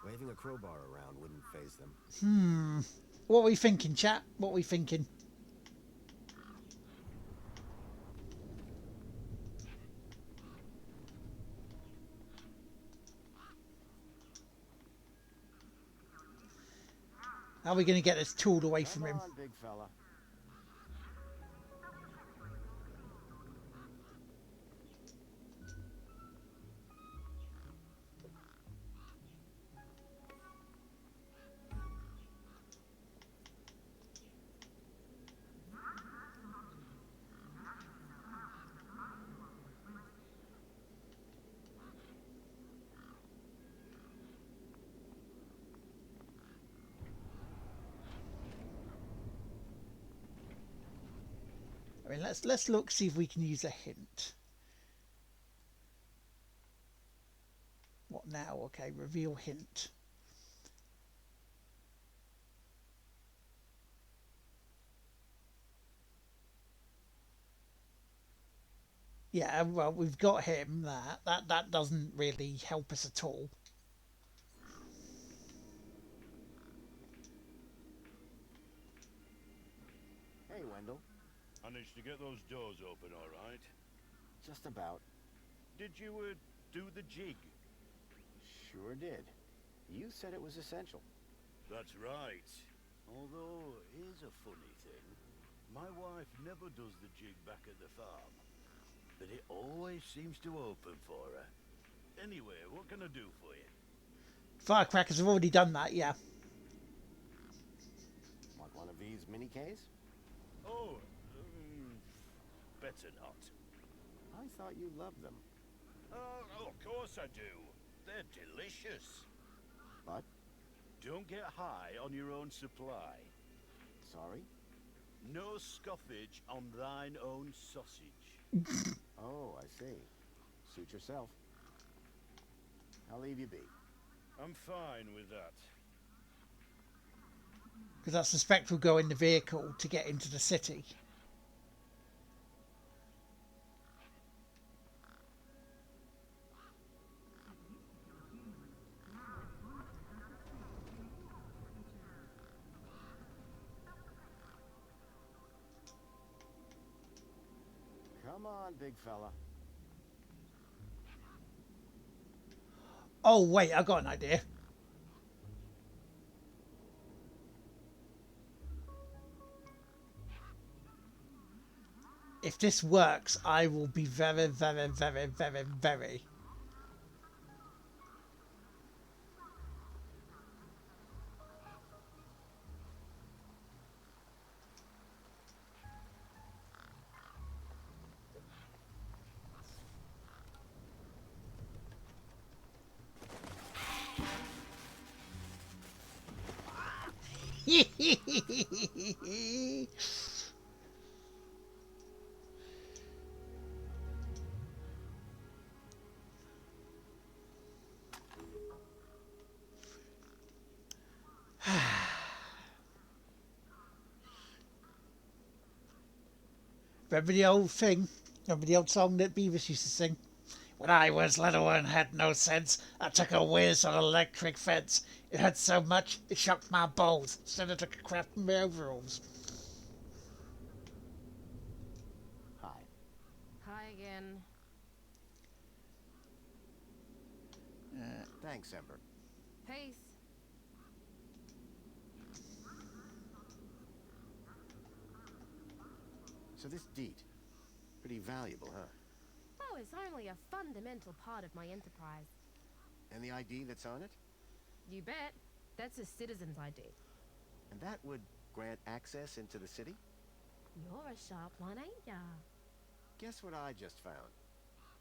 Waving a crowbar around wouldn't faze them. What are we thinking, chat? What are we thinking? How are we going to get this tool away from him? Come on, big fella. I mean, let's look, see if we can use a hint. What now? Okay, reveal hint. Yeah, well, we've got him. That doesn't really help us at all. handle. Managed to get those doors open all right? Just about. Did you, do the jig? Sure did. You said it was essential. That's right. Although, here's a funny thing. My wife never does the jig back at the farm. But it always seems to open for her. Anyway, what can I do for you? Firecrackers have already done that, yeah. Want one of these mini Ks? Oh, better not. I thought you loved them. Oh, of course I do. They're delicious. But? Don't get high on your own supply. Sorry? No scoffage on thine own sausage. Oh, I see. Suit yourself. I'll leave you be. I'm fine with that. Because I suspect we'll go in the vehicle to get into the city. Come on, big fella. Oh, wait, I got an idea. If this works, I will be very, very, very, very, very... Remember the old thing? Remember the old song that Beavis used to sing? When I was little and had no sense, I took a whiz on an electric fence. It hurt so much, it shocked my balls. Instead I took a crap from my overalls. Hi. Hi again. Thanks, Ember. Peace. So this deed, pretty valuable, huh? Oh, it's only a fundamental part of my enterprise. And the ID that's on it? You bet. That's a citizen's ID. And that would grant access into the city? You're a sharp one, ain't ya? Guess what I just found?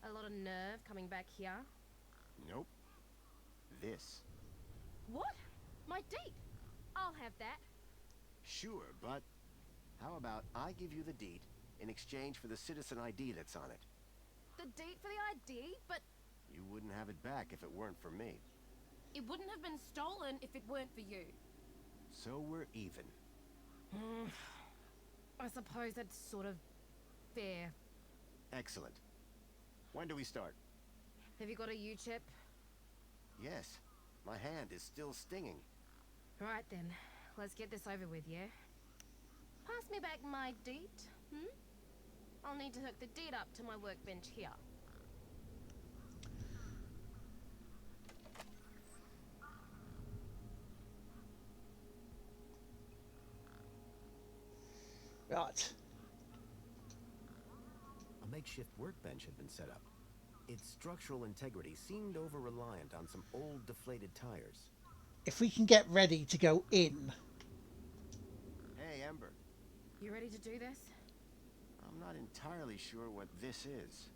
A lot of nerve coming back here. Nope. This. What? My deed. I'll have that. Sure, but how about I give you the deed in exchange for the citizen ID that's on it? The deed for the ID? But You wouldn't have it back if it weren't for me. it wouldn't have been stolen if it weren't for you. So we're even. I suppose that's sort of fair. Excellent. When do we start? Have you got a U-chip? Yes. My hand is still stinging. Right then, let's get this over with, yeah? Pass me back my deed, I'll need to hook the deed up to my workbench here. Right. A makeshift workbench had been set up. Its structural integrity seemed over-reliant on some old deflated tires. If we can get ready to go in... Hey, Ember. You ready to do this? I'm not entirely sure what this is.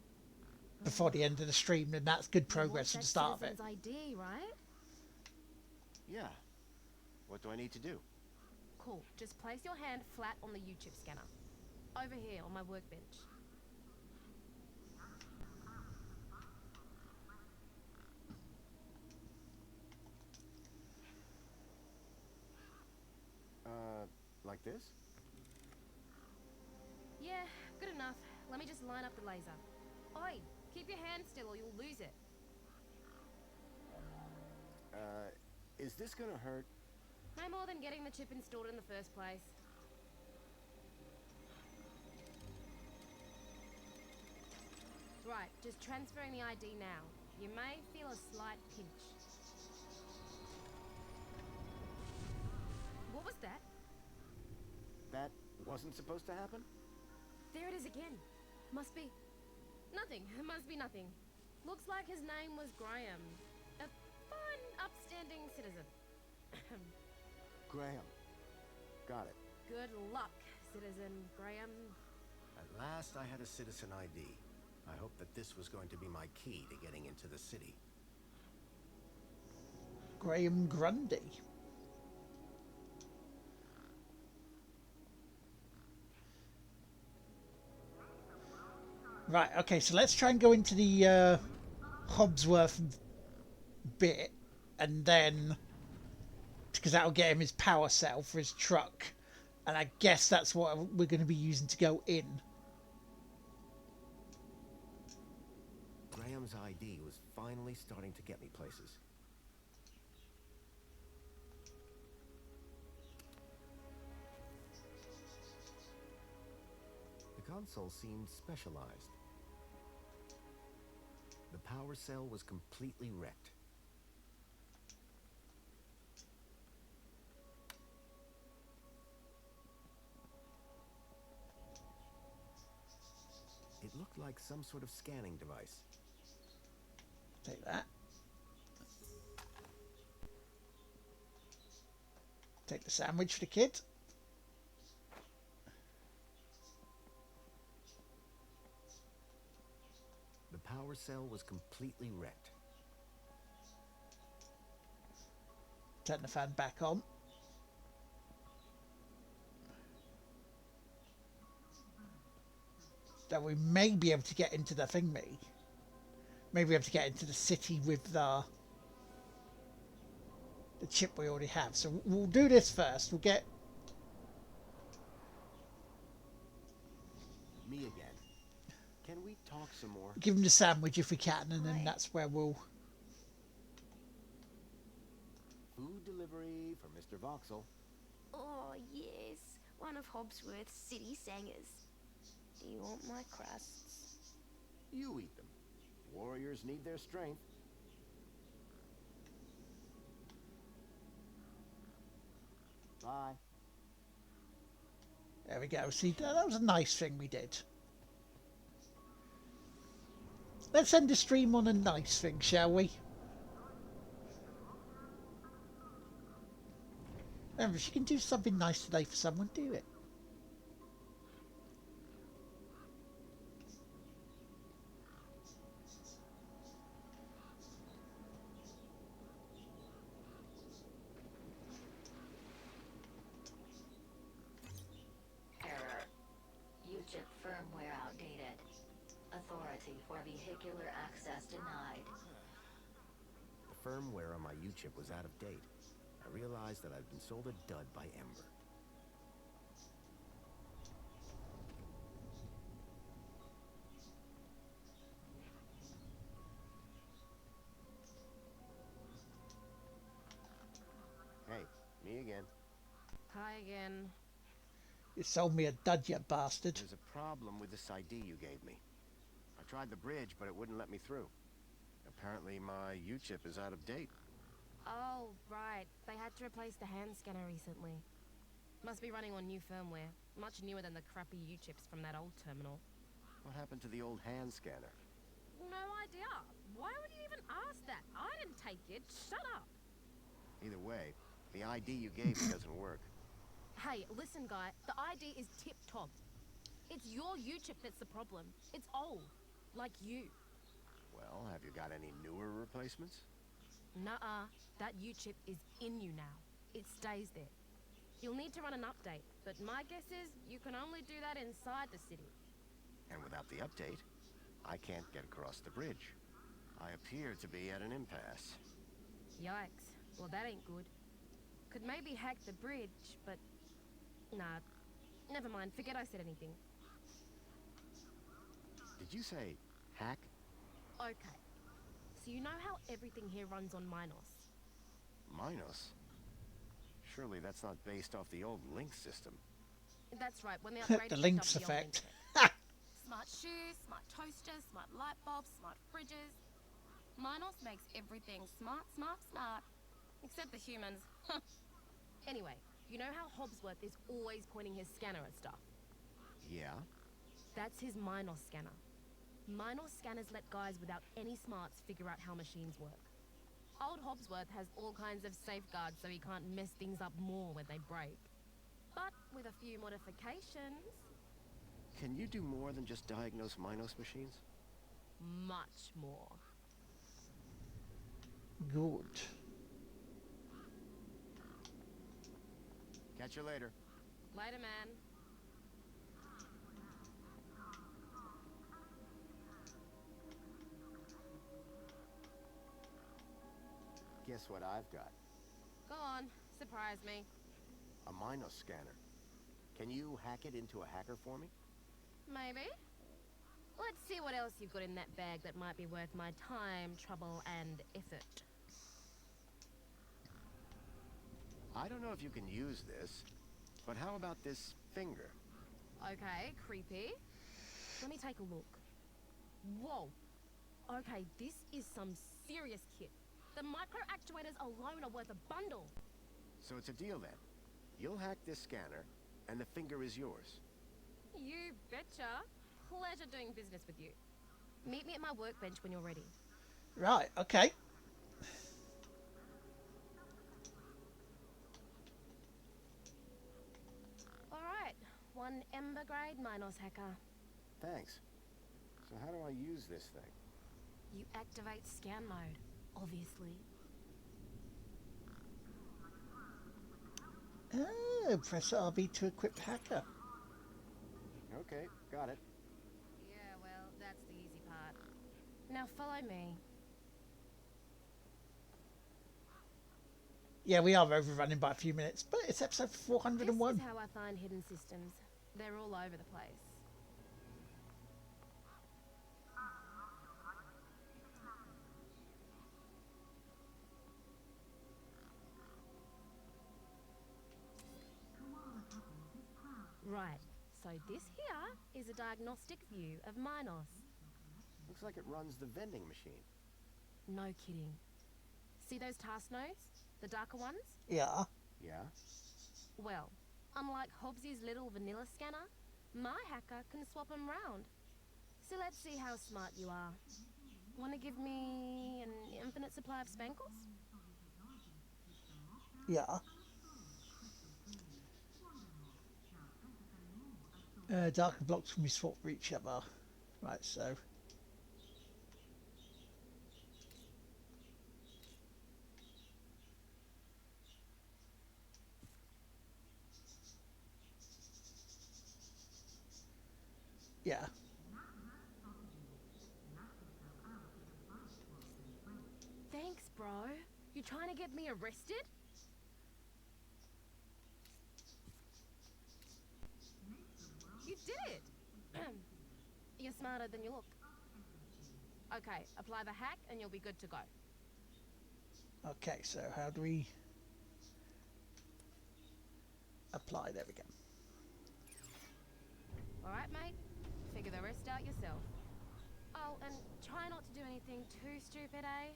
before the end of the stream, then that's good progress at the start of it. Citizen's ID, right? Yeah. What do I need to do? Cool. Just place your hand flat on the U-chip scanner. Over here on my workbench. Like this? Yeah, good enough. Let me just line up the laser. Oi, keep your hand still or you'll lose it. Is this gonna hurt? No more than getting the chip installed in the first place. Right, just transferring the ID now. You may feel a slight pinch. What was that? That wasn't supposed to happen? There it is again. Must be... nothing. It must be nothing. Looks like his name was Graham. A fine, upstanding citizen. Graham. Got it. Good luck, citizen Graham. At last I had a citizen ID. I hoped that this was going to be my key to getting into the city. Graham Grundy. Right, okay, so let's try and go into the Hobbsworth bit, and then, because that'll get him his power cell for his truck, and I guess that's what we're going to be using to go in. Graham's ID was finally starting to get me places. The console seemed specialized. The power cell was completely wrecked. It looked like some sort of scanning device. Take that. Take the sandwich for the kid. The power cell was completely wrecked. Turn the fan back on. Then we may be able to get into the thingy. Maybe be able to get into the city with the chip we already have. So we'll do this first. We'll get... Me again. Can we talk some more? Give him the sandwich if we can, and then that's where we'll... Food delivery for Mr. Voxel. Oh, yes. One of Hobbsworth's city singers. Do you want my crusts? You eat them. Warriors need their strength. Bye. There we go. See, that was a nice thing we did. Let's end the stream on a nice thing, shall we? Remember, if you can do something nice today for someone, do it. Error. UChip firmware outdated. Authority for vehicular access denied. The firmware on my U-chip was out of date. I realized that I'd been sold a dud by Ember. Hey, me again. Hi again. You sold me a dud, you bastard. There's a problem with this ID you gave me. I tried the bridge, but it wouldn't let me through. Apparently my U-chip is out of date. Oh, right. They had to replace the hand scanner recently. Must be running on new firmware. Much newer than the crappy U-chips from that old terminal. What happened to the old hand scanner? No idea. Why would you even ask that? I didn't take it. Shut up. Either way, the ID you gave me doesn't work. Hey, listen, guy. The ID is tip-top. It's your U-chip that's the problem. It's old. Like you. Well, have you got any newer replacements? Nuh-uh. That U-chip is in you now. It stays there. You'll need to run an update, but my guess is you can only do that inside the city. And without the update, I can't get across the bridge. I appear to be at an impasse. Yikes. Well, that ain't good. Could maybe hack the bridge, but... Nah. Never mind. Forget I said anything. Did you say hack? Okay. So you know how everything here runs on Minos? Minos? Surely that's not based off the old Lynx system. That's right, when they upgraded The Lynx stuff beyond effect. Lynx. Smart shoes, smart toasters, smart light bulbs, smart fridges. Minos makes everything smart, smart, smart. Except the humans. Anyway, you know how Hobbsworth is always pointing his scanner at stuff? Yeah? That's his Minos scanner. Minos scanners let guys without any smarts figure out how machines work. Old Hobbsworth has all kinds of safeguards so he can't mess things up more when they break. But with a few modifications... Can you do more than just diagnose Minos machines? Much more. Good. Catch you later. Later, man. Guess what I've got? Go on, surprise me. A Minos scanner. Can you hack it into a hacker for me? Maybe. Let's see what else you've got in that bag that might be worth my time, trouble, and effort. I don't know if you can use this, but how about this finger? Okay, creepy. Let me take a look. Whoa. Okay, this is some serious kit. The micro actuators alone are worth a bundle. So it's a deal then. You'll hack this scanner, and the finger is yours. You betcha. Pleasure doing business with you. Meet me at my workbench when you're ready. Right, okay. Alright, one Ember grade Minos hacker. Thanks. So how do I use this thing? You activate scan mode, obviously. Oh, press RB to equip hacker. Okay, got it. Yeah, well, that's the easy part. Now follow me. Yeah, we are overrunning by a few minutes, but it's episode 401. This is how I find hidden systems. They're all over the place. Right, so this here is a diagnostic view of Minos. Looks like it runs the vending machine. No kidding. See those task nodes? The darker ones? Yeah. Yeah? Well, unlike Hobbsy's little vanilla scanner, my hacker can swap them round. So let's see how smart you are. Want to give me an infinite supply of spankles? Yeah. Darker blocks can be swapped for each other. Right, so... Yeah. Thanks, bro. You trying to get me arrested? You did it! You're smarter than you look. Okay, apply the hack and you'll be good to go. Okay, so how do we... apply? There we go. Alright, mate. Figure the rest out yourself. Oh, and try not to do anything too stupid, eh?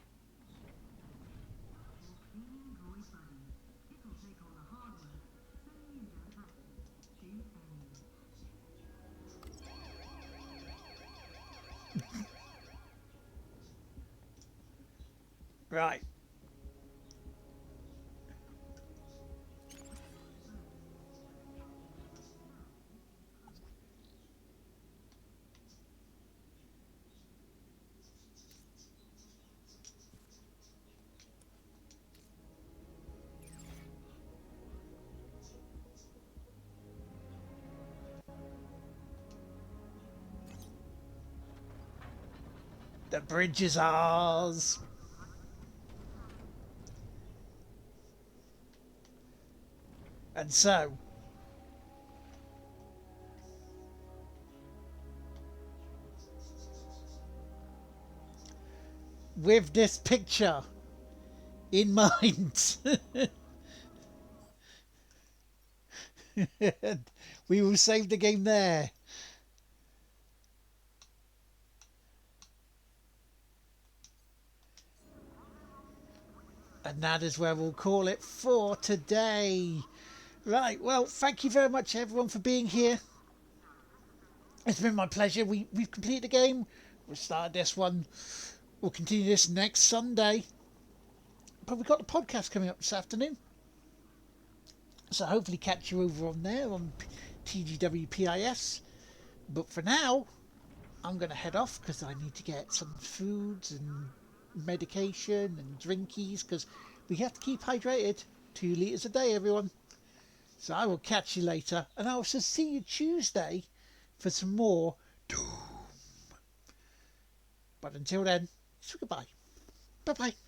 Right. The bridge is ours. And so, with this picture in mind, we will save the game there. And that is where we'll call it for today. Right, well, thank you very much everyone for being here. It's been my pleasure. We've completed the game. We'll start this one. We'll continue this next Sunday. But we've got the podcast coming up this afternoon. So hopefully catch you over on there on TGWPIS. But for now, I'm going to head off because I need to get some foods and medication and drinkies because we have to keep hydrated. 2 litres a day, everyone. So I will catch you later, and I will see you Tuesday for some more Doom. But until then, it's goodbye. Bye-bye.